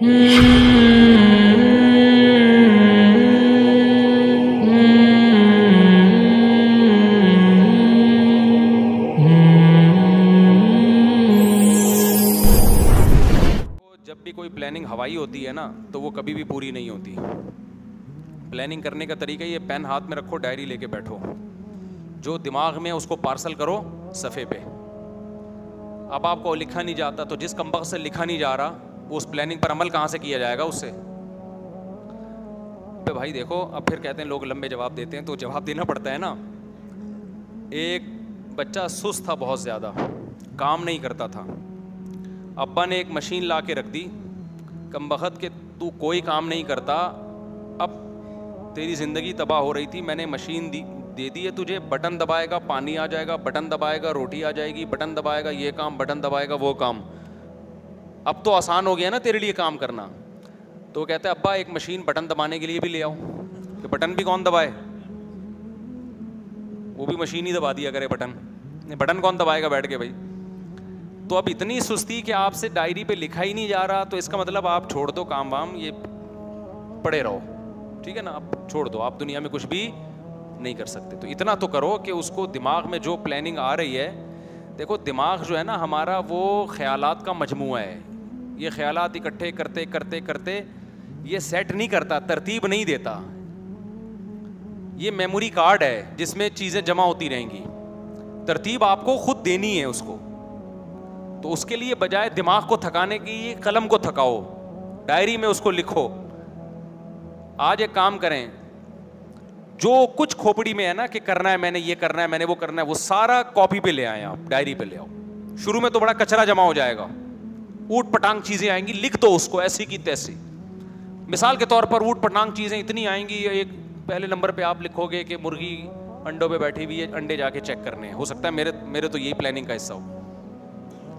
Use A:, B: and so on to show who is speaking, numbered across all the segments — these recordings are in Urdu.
A: جب بھی کوئی پلاننگ ہوائی ہوتی ہے نا تو وہ کبھی بھی پوری نہیں ہوتی. پلاننگ کرنے کا طریقہ یہ پین ہاتھ میں رکھو, ڈائری لے کے بیٹھو, جو دماغ میں اس کو پارسل کرو صفحے پہ. اب آپ کو لکھا نہیں جاتا تو جس کمبخت سے لکھا نہیں جا رہا وہ اس پلاننگ پر عمل کہاں سے کیا جائے گا اس سے. پہ بھائی دیکھو, اب پھر کہتے ہیں لوگ لمبے جواب دیتے ہیں تو جواب دینا پڑتا ہے نا. ایک بچہ سست تھا, بہت زیادہ کام نہیں کرتا تھا. ابا نے ایک مشین لا کے رکھ دی, کمبخت کہ تو کوئی کام نہیں کرتا, اب تیری زندگی تباہ ہو رہی تھی, میں نے مشین دے دی ہے تجھے, بٹن دبائے گا پانی آ جائے گا, بٹن دبائے گا روٹی آ جائے گی, بٹن دبائے گا یہ کام, بٹن دبائے گا وہ کام. اب تو آسان ہو گیا نا تیرے لیے کام کرنا. تو کہتے ہیں ابا ایک مشین بٹن دبانے کے لیے بھی لے آؤ, کہ بٹن بھی کون دبائے, وہ بھی مشین ہی دبا دیا کرے بٹن, بٹن کون دبائے گا بیٹھ کے بھائی. تو اب اتنی سستی کہ آپ سے ڈائری پہ لکھا ہی نہیں جا رہا, تو اس کا مطلب آپ چھوڑ دو کام وام, یہ پڑے رہو, ٹھیک ہے نا, آپ چھوڑ دو, آپ دنیا میں کچھ بھی نہیں کر سکتے. تو اتنا تو کرو کہ اس کو دماغ میں جو پلاننگ آ رہی ہے, دیکھو دماغ جو ہے نا ہمارا وہ خیالات کا مجموعہ ہے. یہ خیالات اکٹھے کرتے کرتے کرتے یہ سیٹ نہیں کرتا, ترتیب نہیں دیتا. یہ میموری کارڈ ہے جس میں چیزیں جمع ہوتی رہیں گی, ترتیب آپ کو خود دینی ہے اس کو. تو اس کے لیے بجائے دماغ کو تھکانے کی قلم کو تھکاؤ, ڈائری میں اس کو لکھو. آج ایک کام کریں, جو کچھ کھوپڑی میں ہے نا کہ کرنا ہے, میں نے یہ کرنا ہے, میں نے وہ کرنا ہے, وہ سارا کاپی پہ لے آئیں, آپ ڈائری پہ لے آؤ. شروع میں تو بڑا کچرا جمع ہو جائے گا, اوٹ پٹانگ چیزیں آئیں گی, لکھ دو اس کو ایسی کی تیسی. مثال کے طور پر اوٹ پٹانگ چیزیں اتنی آئیں گی, ایک پہلے نمبر پہ آپ لکھو گے کہ مرغی انڈوں پہ بیٹھی ہوئی ہے, انڈے جا کے چیک کرنے ہیں. ہو سکتا ہے میرے تو یہی پلاننگ کا حصہ ہو.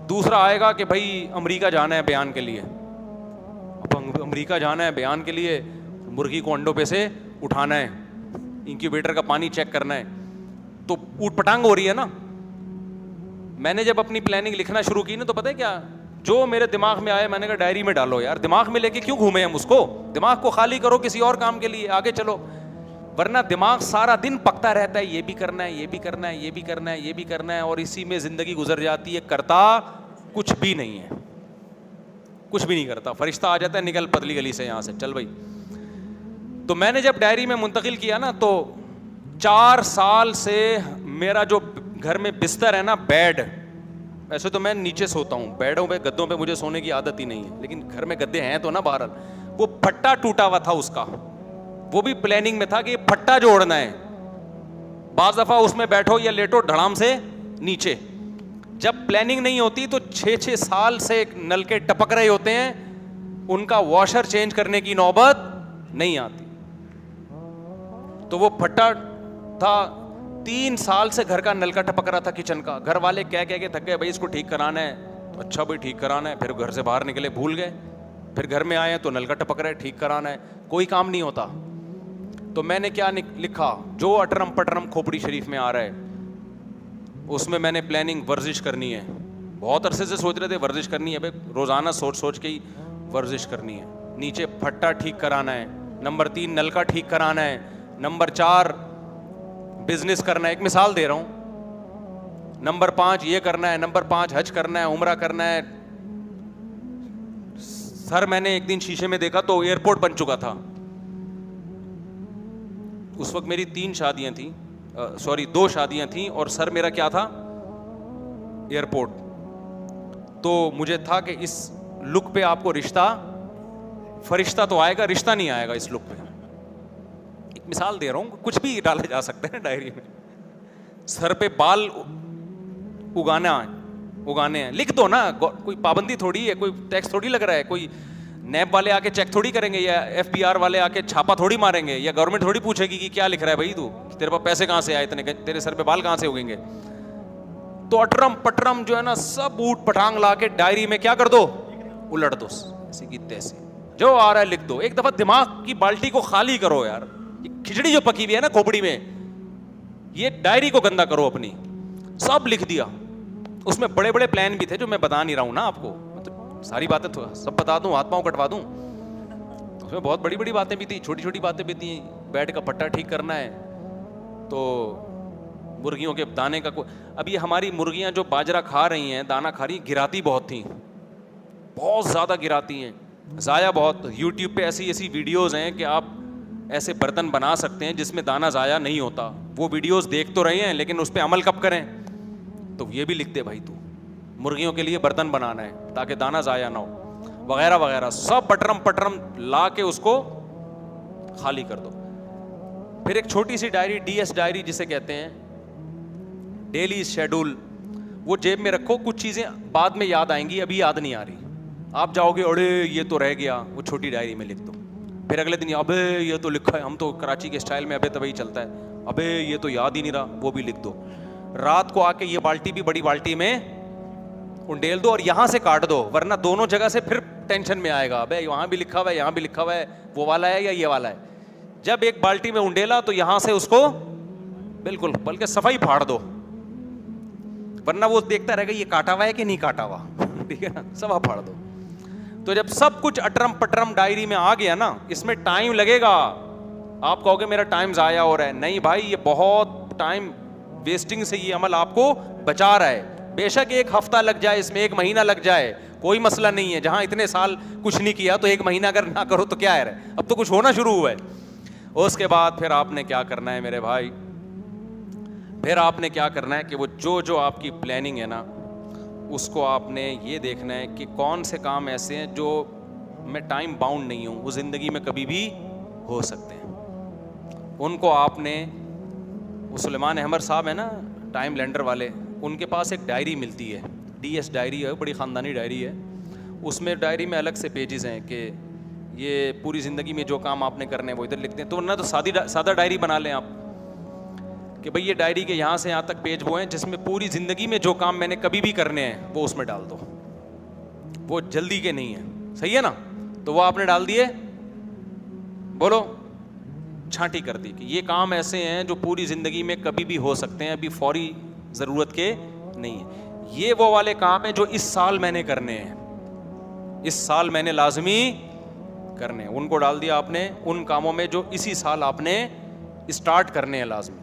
A: دوسرا آئے گا کہ بھائی امریکہ جانا ہے بیان کے لیے, اب امریکہ جانا ہے بیان کے لیے, مرغی کو انڈوں پہ سے اٹھانا ہے, انکیوبیٹر کا پانی چیک کرنا ہے. تو اوٹ پٹانگ ہو رہی ہے نا. میں نے جب اپنی پلاننگ لکھنا شروع کی نا تو پتہ ہے کیا, جو میرے دماغ میں آئے میں نے کہا ڈائری میں ڈالو یار, دماغ میں لے کے کیوں گھومے ہم اس کو, دماغ کو خالی کرو کسی اور کام کے لیے, آگے چلو. ورنہ دماغ سارا دن پکتا رہتا ہے, یہ بھی کرنا ہے, یہ بھی کرنا ہے, یہ بھی کرنا ہے, یہ بھی کرنا ہے, اور اسی میں زندگی گزر جاتی ہے, کرتا کچھ بھی نہیں ہے, کچھ بھی نہیں کرتا. فرشتہ آ جاتا ہے, نکل پتلی گلی سے یہاں سے, چل بھائی. تو میں نے جب ڈائری میں منتقل کیا نا تو 4 سال سے میرا جو گھر میں بستر ہے نا, بیڈ, ایسے تو میں نیچے سوتا ہوں, بیڈوں پہ گدوں پہ مجھے سونے کی عادت ہی نہیں ہے, لیکن گھر میں گدے ہیں تو نا بہرحال, وہ پھٹا ٹوٹا ہوا تھا اس کا. وہ بھی پلاننگ میں تھا کہ یہ پھٹا جوڑنا ہے. بعض دفعہ اس میں بیٹھو یا لیٹو دھڑام سے نیچے. جب پلاننگ نہیں ہوتی تو 6 سال سے نل کے ٹپک رہے ہوتے ہیں, ان کا واشر چینج کرنے کی نوبت نہیں آتی. تو وہ پھٹا تھا, 3 سال سے گھر کا نل کا ٹپک رہا تھا کچن کا. گھر والے کہہ کے تھک گئے, بھائی اس کو ٹھیک کرانا ہے. اچھا بھائی ٹھیک کرانا ہے. پھر گھر سے باہر نکلے, بھول گئے. پھر گھر میں آئے تو نل کا ٹپک رہا ہے, ٹھیک کرانا ہے, کوئی کام نہیں ہوتا. تو میں نے کیا لکھا, جو اٹرم پٹرم کھوپڑی شریف میں آ رہا ہے اس میں میں نے پلاننگ ورزش کرنی ہے. بہت عرصے سے سوچ رہے تھے ورزش کرنی ہے, بھائی روزانہ سوچ کے ہی ورزش کرنی ہے. نیچے پھٹا ٹھیک کرانا ہے, نمبر 3 نل کا ٹھیک کرانا ہے, نمبر 4 بزنس کرنا ہے, ایک مثال دے رہا ہوں, نمبر 5 یہ کرنا ہے, نمبر 5 حج کرنا ہے, عمرہ کرنا ہے. سر میں نے ایک دن شیشے میں دیکھا تو ایئرپورٹ بن چکا تھا. اس وقت میری 2 شادیاں تھیں اور سر میرا کیا تھا, ایئرپورٹ. تو مجھے تھا کہ اس لک پہ آپ کو فرشتہ تو آئے گا, رشتہ نہیں آئے گا اس لک پہ. ایک مثال دے رہا ہوں, کچھ بھی ڈالا جا سکتا ہے ڈائری میں. سر پہ بال اگانے ہیں, لکھ دو نا, کوئی پابندی تھوڑی ہے, کوئی ٹیکس تھوڑی لگ رہا ہے, کوئی نیب والے آ کے چیک تھوڑی کریں گے, یا FBI والے آ کے چھاپا تھوڑی ماریں گے, یا گورنمنٹ تھوڑی پوچھے گی کہ کیا لکھ رہا ہے بھائی تو, تیرے پاس پیسے کہاں سے آئے اتنے, تیرے سر پہ بال کہاں سے اگیں گے. تو اٹرم پٹرم جو ہے نا سب اوٹ پٹانگ لا کے ڈائری میں کیا کر دو, الٹ دو, ایسی کی تیسی, جو آ رہا ہے لکھ دو. ایک دفعہ دماغ کی بالٹی کو خالی کرو یار. یہ کھچڑی جو پکی ہوئی ہے نا کھوپڑی میں, یہ ڈائری کو گندا کرو اپنی. سب لکھ دیا. اس میں بڑے بڑے پلان بھی تھے جو میں بتا نہیں رہا ہوں نا آپ کو, ساری باتیں سب بتا دوں, ہاتھ پاؤں کٹوا دوں؟ اس میں بہت بڑی بڑی باتیں بھی تھیں, چھوٹی چھوٹی باتیں بھی تھیں. بیڈ کا پٹا ٹھیک کرنا ہے تو مرغیوں کے دانے کا اب یہ ہماری مرغیاں جو باجرہ کھا رہی ہیں, دانا کھا رہی ہیں, گراتی بہت تھیں, بہت زیادہ گراتی ہیں, ضائع بہت. یوٹیوب پہ ایسی ایسی ویڈیوز ہیں کہ آپ ایسے برتن بنا سکتے ہیں جس میں دانا ضائع نہیں ہوتا. وہ ویڈیوز دیکھ تو رہے ہیں لیکن اس پہ عمل کب کریں؟ تو یہ بھی لکھ دے بھائی, تو مرغیوں کے لیے برتن بنانا ہے تاکہ دانا ضائع نہ ہو, وغیرہ وغیرہ. سب پٹرم لا کے اس کو خالی کر دو. پھر ایک چھوٹی سی ڈائری, ڈی ایس ڈائری جسے کہتے ہیں, ڈیلی شیڈول, وہ جیب میں رکھو. کچھ چیزیں بعد میں یاد آئیں گی, ابھی یاد نہیں آ رہی. آپ جاؤ گے اڑے یہ تو رہ گیا, وہ چھوٹی ڈائری میں لکھ دو. پھر اگلے دن ابے یہ تو لکھا ہے, ہم تو کراچی کے اسٹائل میں ابے تبھی چلتا ہے, ابے یہ تو یاد ہی نہیں رہا, وہ بھی لکھ دو. رات کو آ کے یہ بالٹی بھی بڑی بالٹی میں انڈیل دو اور یہاں سے کاٹ دو, ورنہ دونوں جگہ سے پھر ٹینشن میں آئے گا, ابے وہاں بھی لکھا ہوا ہے, یہاں بھی لکھا ہوا ہے, وہ والا ہے یا یہ والا ہے. جب ایک بالٹی میں انڈیلا تو یہاں سے اس کو بالکل, بلکہ صفائی پھاڑ دو, ورنہ وہ دیکھتا رہے گا یہ کاٹا ہوا ہے کہ نہیں کاٹا ہوا, ٹھیک ہے نا, صفا پھاڑ دو. تو جب سب کچھ اٹرم پٹرم ڈائری میں آ گیا نا, اس میں ٹائم لگے گا. آپ کہو گے میرا ٹائم ضائع ہو رہا ہے, نہیں بھائی, یہ بہت ٹائم ویسٹنگ سے یہ عمل آپ کو بچا رہا ہے. بے شک ایک ہفتہ لگ جائے اس میں, ایک مہینہ لگ جائے, کوئی مسئلہ نہیں ہے. جہاں اتنے سال کچھ نہیں کیا تو ایک مہینہ اگر نہ کرو تو کیا ہے, اب تو کچھ ہونا شروع ہوا ہے. اس کے بعد پھر آپ نے کیا کرنا ہے میرے بھائی, پھر آپ نے کیا کرنا ہے کہ وہ جو آپ کی پلاننگ ہے نا, اس کو آپ نے یہ دیکھنا ہے کہ کون سے کام ایسے ہیں جو میں ٹائم باؤنڈ نہیں ہوں, وہ زندگی میں کبھی بھی ہو سکتے ہیں. ان کو آپ نے, وہ سلیمان احمد صاحب ہیں نا ٹائم لینڈر والے, ان کے پاس ایک ڈائری ملتی ہے, ڈی ایس ڈائری ہے, بڑی خاندانی ڈائری ہے. اس میں ڈائری میں الگ سے پیجز ہیں کہ یہ پوری زندگی میں جو کام آپ نے کرنے ہیں وہ ادھر لکھتے ہیں. تو ورنہ تو سادہ ڈائری بنا لیں آپ کہ بھئی یہ ڈائری کے یہاں سے یہاں تک پیج وہ ہیں جس میں پوری زندگی میں جو کام میں نے کبھی بھی کرنے ہیں وہ اس میں ڈال دو, وہ جلدی کے نہیں ہیں, صحیح ہے نا. تو وہ آپ نے ڈال دیے, بولو, چھانٹی کر دی کہ یہ کام ایسے ہیں جو پوری زندگی میں کبھی بھی ہو سکتے ہیں, ابھی فوری ضرورت کے نہیں ہیں. یہ وہ والے کام ہیں جو اس سال میں نے کرنے ہیں, اس سال میں نے لازمی کرنے ہیں, ان کو ڈال دیا آپ نے. ان کاموں میں جو اسی سال آپ نے اسٹارٹ کرنے ہیں لازمی.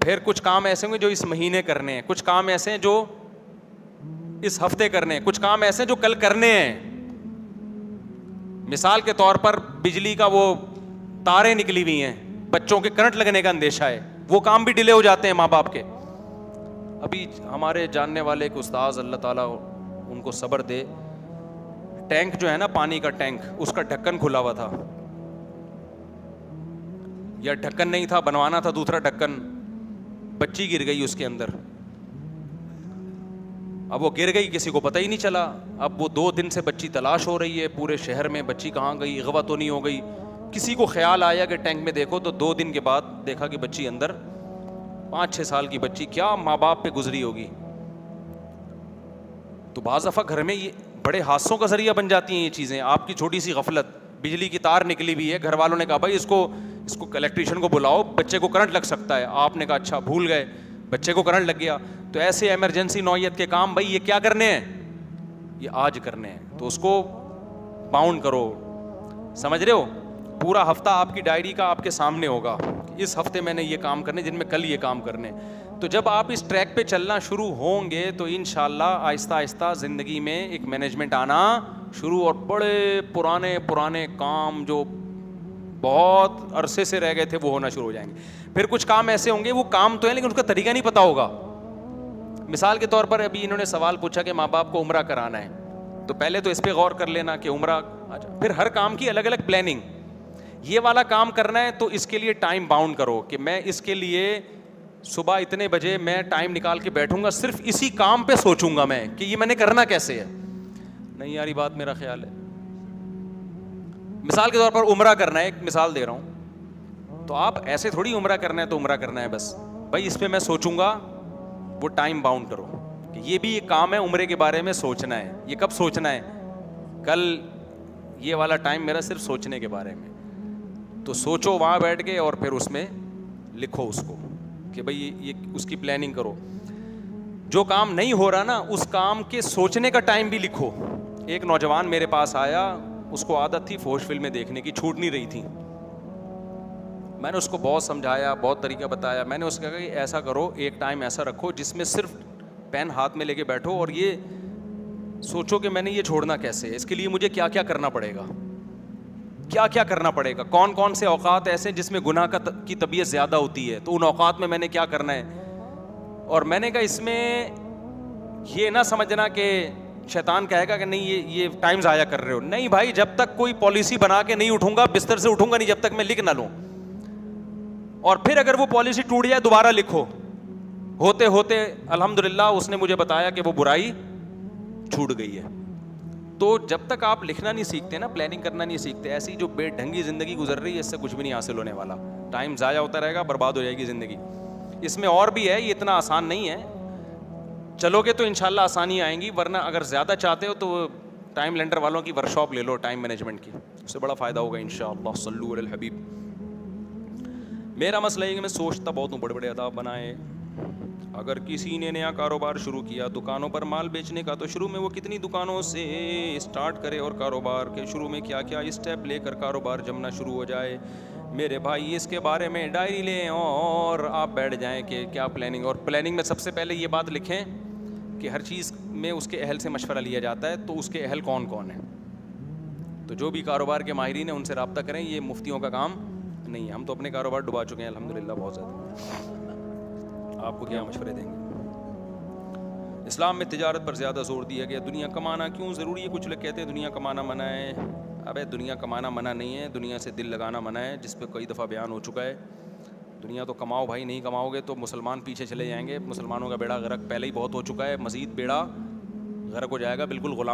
A: پھر کچھ کام ایسے ہوں گے جو اس مہینے کرنے ہیں, کچھ کام ایسے ہیں جو اس ہفتے کرنے ہیں, کچھ کام ایسے ہیں جو کل کرنے ہیں. مثال کے طور پر بجلی کا وہ تاریں نکلی ہوئی ہیں, بچوں کے کرنٹ لگنے کا اندیشہ ہے, وہ کام بھی ڈیلے ہو جاتے ہیں ماں باپ کے. ابھی ہمارے جاننے والے ایک استاذ, اللہ تعالیٰ ان کو صبر دے, ٹینک جو ہے نا پانی کا ٹینک, اس کا ڈھکن کھلا ہوا تھا, یا ڈھکن نہیں تھا, بنوانا تھا دوسرا ڈھکن, بچی گر گئی اس کے اندر. اب وہ گر گئی, کسی کو پتہ ہی نہیں چلا. اب وہ 2 دن سے بچی تلاش ہو رہی ہے پورے شہر میں, بچی کہاں گئی, اغوا تو نہیں ہو گئی. کسی کو خیال آیا کہ ٹینک میں دیکھو, تو 2 دن کے بعد دیکھا کہ بچی اندر, 5-6 سال کی بچی, کیا ماں باپ پہ گزری ہوگی. تو بعض دفعہ گھر میں یہ بڑے حادثوں کا ذریعہ بن جاتی ہیں یہ چیزیں. آپ کی چھوٹی سی غفلت, بجلی کی تار نکلی ہوئی ہے, گھر والوں نے کہا بھائی اس کو الیکٹریشین کو بلاؤ, بچے کو کرنٹ لگ سکتا ہے. آپ نے کہا اچھا, بھول گئے, بچے کو کرنٹ لگ گیا. تو ایسے ایمرجنسی نوعیت کے کام بھائی یہ کیا کرنے ہیں, یہ آج کرنے ہیں. تو اس کو باؤنڈ کرو, سمجھ رہے ہو. پورا ہفتہ آپ کی ڈائری کا آپ کے سامنے ہوگا, اس ہفتے میں نے یہ کام کرنے, جن میں کل یہ کام کرنے. تو جب آپ اس ٹریک پہ چلنا شروع ہوں گے تو انشاءاللہ آہستہ آہستہ زندگی میں ایک مینجمنٹ آنا شروع, اور بڑے پرانے کام جو بہت عرصے سے رہ گئے تھے وہ ہونا شروع ہو جائیں گے. پھر کچھ کام ایسے ہوں گے, وہ کام تو ہیں لیکن اس کا طریقہ نہیں پتا ہوگا. مثال کے طور پر ابھی انہوں نے سوال پوچھا کہ ماں باپ کو عمرہ کرانا ہے, تو پہلے تو اس پہ غور کر لینا کہ عمرہ, پھر ہر کام کی الگ الگ پلاننگ. یہ والا کام کرنا ہے تو اس کے لیے ٹائم باؤنڈ کرو کہ میں اس کے لیے صبح اتنے بجے میں ٹائم نکال کے بیٹھوں گا, صرف اسی کام پہ سوچوں گا میں کہ یہ میں نے کرنا کیسے ہے. نہیں یار یہ بات میرا خیال ہے. مثال کے طور پر عمرہ کرنا ہے, ایک مثال دے رہا ہوں, تو آپ ایسے تھوڑی عمرہ کرنا ہے تو عمرہ کرنا ہے بس, بھائی اس پہ میں سوچوں گا. وہ ٹائم باؤنڈ کرو کہ یہ بھی ایک کام ہے, عمرے کے بارے میں سوچنا ہے. یہ کب سوچنا ہے, کل. یہ والا ٹائم میرا صرف سوچنے کے بارے میں. تو سوچو وہاں بیٹھ کے, اور پھر اس میں لکھو اس کو کہ بھائی یہ اس کی پلاننگ کرو. جو کام نہیں ہو رہا نا, اس کام کے سوچنے کا ٹائم بھی لکھو ایک نوجوان میرے پاس آیا, اس کو عادت تھی فوش فلمیں دیکھنے کی, چھوٹ نہیں رہی تھی. میں نے اس کو بہت سمجھایا, بہت طریقہ بتایا. میں نے اس کو کہا کہ ایسا کرو, ایک ٹائم ایسا رکھو جس میں صرف پین ہاتھ میں لے کے بیٹھو اور یہ سوچو کہ میں نے یہ چھوڑنا کیسے ہے, اس کے لیے مجھے کیا کیا کرنا پڑے گا, کیا کیا کرنا پڑے گا, کون کون سے اوقات ایسے جس میں گناہ کی طبیعت زیادہ ہوتی ہے, تو ان اوقات میں نے کیا کرنا ہے. اور میں نے کہا اس میں یہ نہ سمجھنا کہ شیطان کہے گا کہ نہیں یہ ٹائم ضائع کر رہے ہو. نہیں بھائی, جب تک کوئی پالیسی بنا کے نہیں اٹھوں گا, بستر سے اٹھوں گا نہیں جب تک میں لکھ نہ لوں. اور پھر اگر وہ پالیسی ٹوٹ جائے دوبارہ لکھو. ہوتے ہوتے الحمدللہ اس نے مجھے بتایا کہ وہ برائی چھوٹ گئی ہے. تو جب تک آپ لکھنا نہیں سیکھتے نا, پلاننگ کرنا نہیں سیکھتے, ایسی جو بے ڈھنگی زندگی گزر رہی ہے اس سے کچھ بھی نہیں حاصل ہونے والا. ٹائم ضائع ہوتا رہے گا, برباد ہو جائے گی زندگی. اس میں اور بھی ہے, یہ اتنا آسان نہیں ہے. چلو گے تو انشاءاللہ آسانی آئیں گی, ورنہ اگر زیادہ چاہتے ہو تو ٹائم لینڈر والوں کی ورکشاپ لے لو ٹائم مینجمنٹ کی, اس سے بڑا فائدہ ہوگا انشاءاللہ. صلو علی الحبیب. میرا مسئلہ ہے کہ میں سوچتا بہت ہوں بڑے بڑے اہداف بنائے. اگر کسی نے نیا کاروبار شروع کیا دکانوں پر مال بیچنے کا, تو شروع میں وہ کتنی دکانوں سے اسٹارٹ کرے, اور کاروبار کے شروع میں کیا کیا اسٹیپ لے کر کاروبار جمنا شروع ہو جائے. میرے بھائی اس کے بارے میں ڈائری لیں اور آپ بیٹھ جائیں کہ کیا پلاننگ. اور پلاننگ میں سب سے پہلے یہ بات لکھیں کہ ہر چیز میں اس کے اہل سے مشورہ لیا جاتا ہے, تو اس کے اہل کون کون ہیں. تو جو بھی کاروبار کے ماہرین ہیں ان سے رابطہ کریں, یہ مفتیوں کا کام نہیں ہے. ہم تو اپنے کاروبار ڈبا چکے ہیں الحمدللہ بہت زیادہ, آپ کو کیا مشورے دیں گے. اسلام میں تجارت پر زیادہ زور دیا گیا. دنیا کمانا کیوں ضروری ہے؟ کچھ لوگ کہتے ہیں دنیا کمانا منع ہے. ابے دنیا کمانا منع نہیں ہے, دنیا سے دل لگانا منع ہے, جس پہ کئی دفعہ بیان ہو چکا ہے. دنیا تو کماؤ بھائی, نہیں کماؤ گے تو مسلمان پیچھے چلے جائیں گے. مسلمانوں کا بیڑا غرق پہلے ہی بہت ہو چکا ہے, مزید بیڑا غرق ہو جائے گا. بالکل غلام